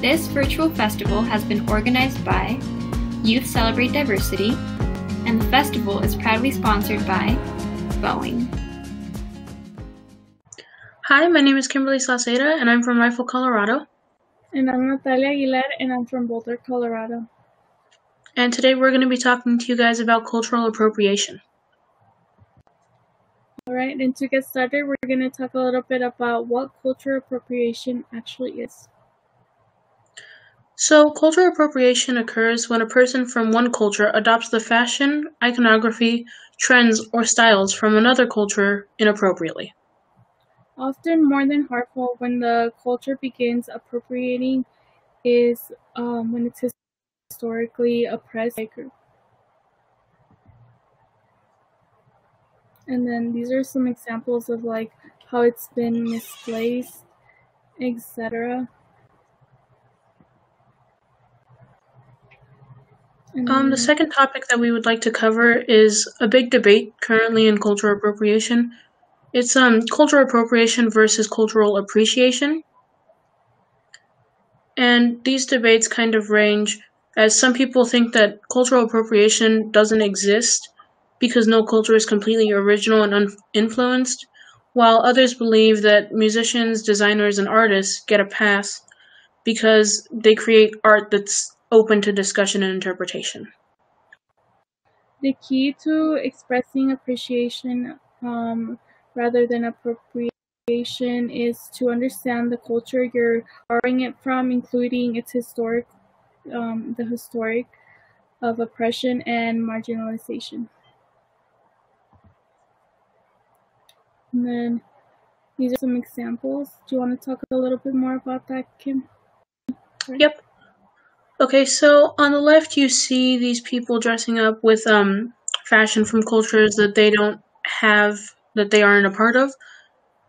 This virtual festival has been organized by Youth Celebrate Diversity, and the festival is proudly sponsored by Boeing. Hi, my name is Kimberly and I'm from Rifle, Colorado. And I'm Natalia Aguilar, and I'm from Boulder, Colorado. And today we're going to be talking to you guys about cultural appropriation. Alright, and to get started, we're going to talk a little bit about what cultural appropriation actually is. So, cultural appropriation occurs when a person from one culture adopts the fashion, iconography, trends, or styles from another culture inappropriately. Often more than harmful, when the culture begins appropriating is when it's historically oppressed by a group. And then these are some examples of like how it's been misplaced, etc. The second topic that we would like to cover is a big debate currently in cultural appropriation. It's cultural appropriation versus cultural appreciation. And these debates kind of range, as some people think that cultural appropriation doesn't exist because no culture is completely original and uninfluenced, while others believe that musicians, designers, and artists get a pass because they create art that's open to discussion and interpretation. The key to expressing appreciation rather than appropriation is to understand the culture you're borrowing it from, including its historic of oppression and marginalization. And then these are some examples. Do you want to talk a little bit more about that, Kim? Sorry. Yep. Okay, so on the left you see these people dressing up with fashion from cultures that they don't have, that they aren't a part of,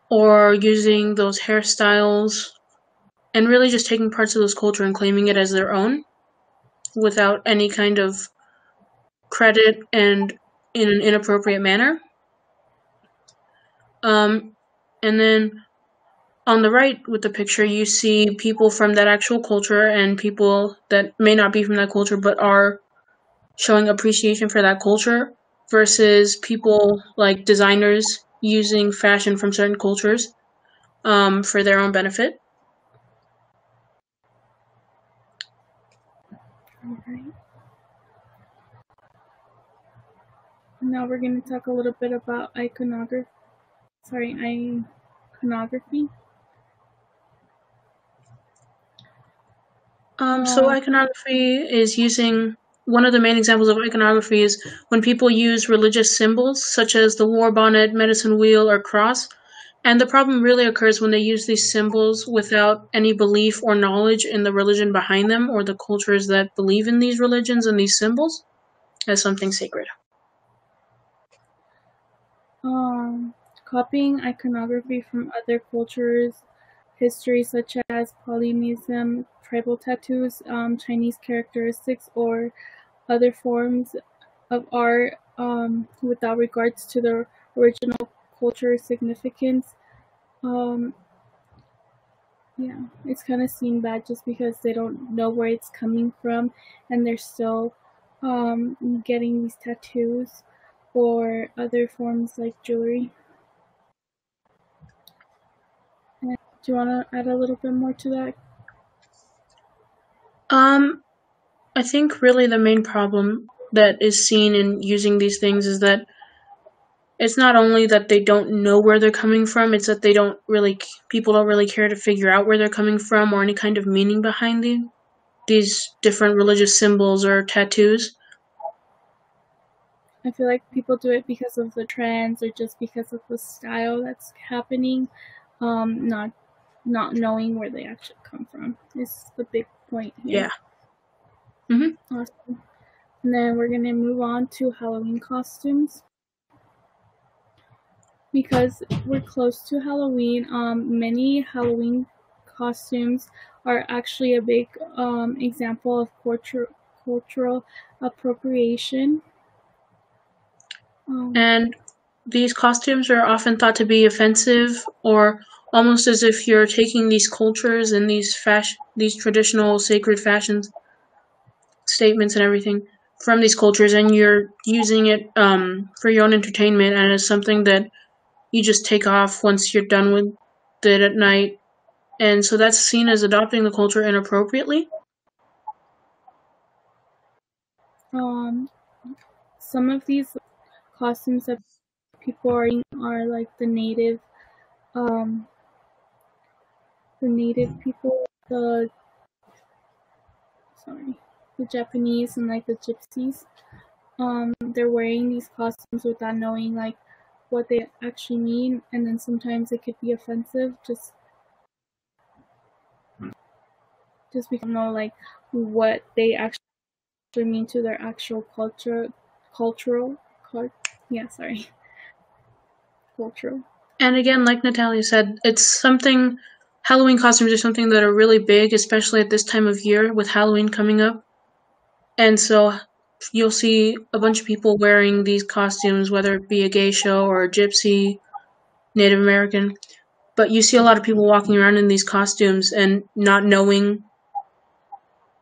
or using those hairstyles and really just taking parts of those culture and claiming it as their own without any kind of credit and in an inappropriate manner. And then on the right with the picture, you see people from that actual culture and people that may not be from that culture but are showing appreciation for that culture versus people like designers using fashion from certain cultures for their own benefit. All right. Now we're going to talk a little bit about iconography. So iconography is using, one of the main examples of iconography is when people use religious symbols such as the war bonnet, medicine wheel, or cross. And the problem really occurs when they use these symbols without any belief or knowledge in the religion behind them or the cultures that believe in these religions and these symbols as something sacred. Copying iconography from other cultures' history, such as Polynesian tribal tattoos, Chinese characteristics, or other forms of art without regards to the original culture's significance. Yeah, it's kind of seen bad just because they don't know where it's coming from and they're still getting these tattoos or other forms like jewelry. And do you want to add a little bit more to that? I think really the main problem that is seen in using these things is that it's not only that they don't know where they're coming from, it's that people don't really care to figure out where they're coming from or any kind of meaning behind these different religious symbols or tattoos. I feel like people do it because of the trends or just because of the style that's happening, not knowing where they actually come from is the big point here. Yeah. Mm-hmm. Awesome. And then we're going to move on to Halloween costumes. Because we're close to Halloween, many Halloween costumes are actually a big example of cultural appropriation. And these costumes are often thought to be offensive or almost as if you're taking these cultures and these traditional sacred fashions statements and everything from these cultures, and you're using it for your own entertainment, and it's something that you just take off once you're done with it at night. And so that's seen as adopting the culture inappropriately. Some of these costumes that people are like the native people, the Japanese and like the gypsies. They're wearing these costumes without knowing like what they actually mean, and then sometimes it could be offensive just because we don't know like what they actually mean to their actual cultural. And again, like Natalia said, Halloween costumes are something that are really big, especially at this time of year with Halloween coming up. And so you'll see a bunch of people wearing these costumes, whether it be a geisha or a gypsy, Native American. But you see a lot of people walking around in these costumes and not knowing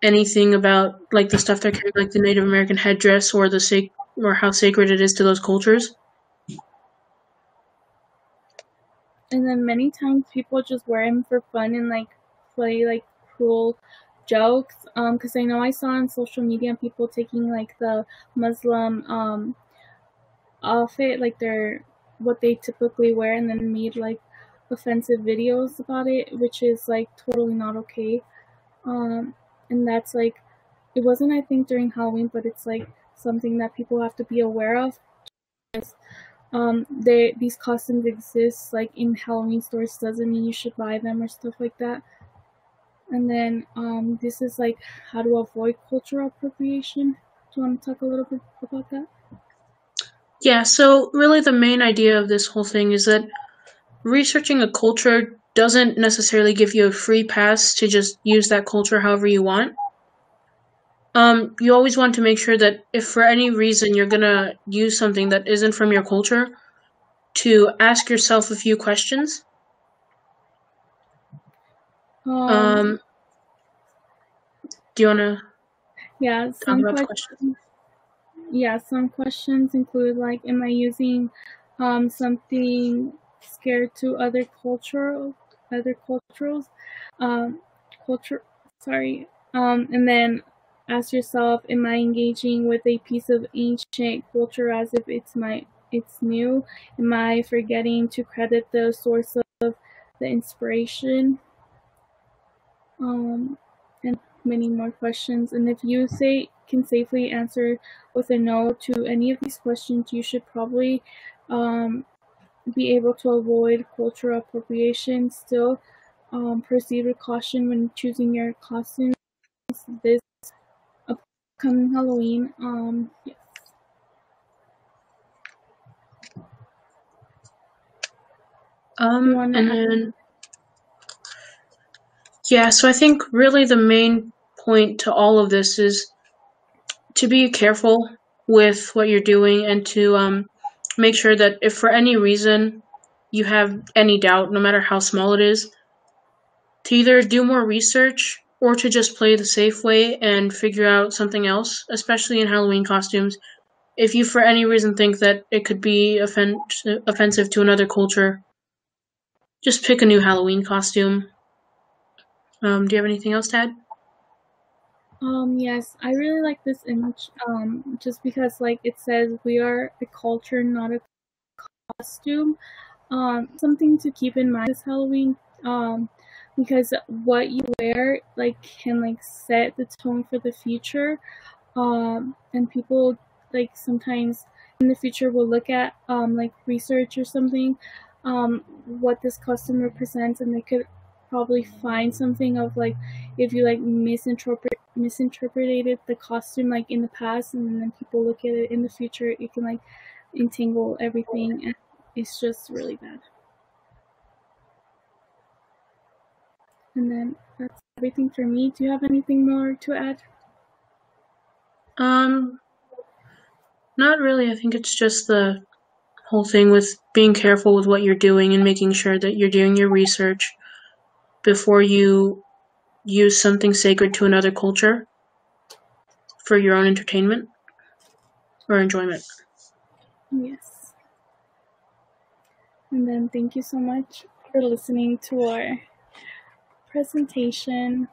anything about like the stuff they're carrying, like the Native American headdress or or how sacred it is to those cultures. And then many times people just wear them for fun and like play like cruel jokes. Because I know I saw on social media people taking like the Muslim outfit, like what they typically wear, and then made like offensive videos about it, which is like totally not okay. And that's like, it wasn't I think during Halloween, but it's like something that people have to be aware of. These costumes exist like in Halloween stores doesn't mean you should buy them or stuff like that. And then this is like how to avoid cultural appropriation. Do you want to talk a little bit about that? Yeah, so really the main idea of this whole thing is that researching a culture doesn't necessarily give you a free pass to just use that culture however you want. You always want to make sure that if for any reason you're gonna use something that isn't from your culture, to ask yourself a few questions. Do you wanna? Yeah, some questions include like, am I using something scared to other cultures? And then ask yourself, am I engaging with a piece of ancient culture as if it's new? Am I forgetting to credit the source of the inspiration? And many more questions. And if you can safely answer with a no to any of these questions, you should probably be able to avoid cultural appropriation. Still, proceed with caution when choosing your costumes this upcoming Halloween. Yes. So I think really the main point to all of this is to be careful with what you're doing and to make sure that if for any reason you have any doubt, no matter how small it is, to either do more research or to just play the safe way and figure out something else, especially in Halloween costumes. If you for any reason think that it could be offensive to another culture, just pick a new Halloween costume. Do you have anything else to add? Yes, I really like this image, just because like it says we are a culture, not a costume. Something to keep in mind this Halloween, because what you wear like can like set the tone for the future, and people like sometimes in the future will look at like research or something, what this costume represents, and they could probably find something of like if you like misinterpreted the costume like in the past, and then people look at it in the future, it can like entangle everything, and it's just really bad. And then that's everything for me. Do you have anything more to add? Not really. I think it's just the whole thing with being careful with what you're doing and making sure that you're doing your research before you use something sacred to another culture for your own entertainment or enjoyment. Yes. And then thank you so much for listening to our presentation.